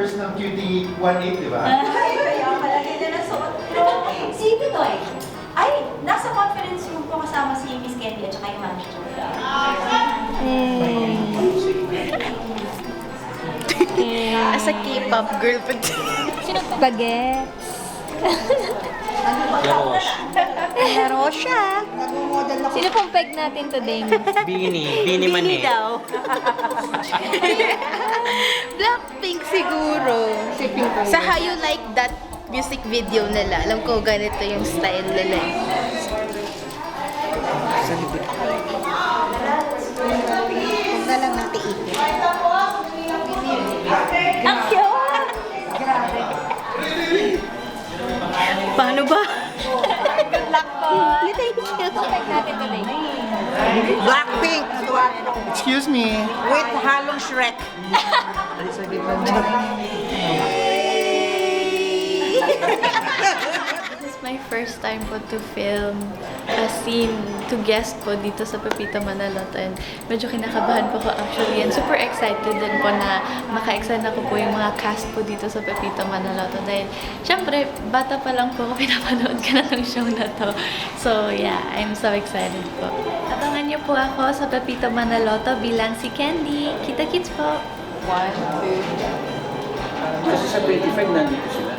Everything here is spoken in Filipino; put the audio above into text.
members ng QT18, di ba? Ay, kaya pala nila nasuot ko. Si Pitoy, ay, nasa conference room po kasama si Miss Candy at saka yung manager. As a K-pop girl, Sino to? Bagets. laro siya. Sino pong peg natin today? Bini Mane. daw. Blackpink siguro. Sa How You Like That music video nila. Alam ko ganito yung style nila. Huwag na lang natin ikot. Ang cute! Paano ba? Good luck po. Sino pong peg natin today? Blackpink Excuse me. with halong Shrek. This is my first time po to film a scene, to guest po dito sa Pepito Manaloto, and medyo kinakabahan po ko actually, and super excited din po na maka-extend ako po yung mga cast po dito sa Pepito Manaloto dahil syempre bata pa lang po ako pinapanood ka na ng show na to. So yeah, I'm so excited po. Abangan niyo po ako sa Pepito Manaloto bilang si Candy. Kita-kits po! Kasi sa 25 nandito sila.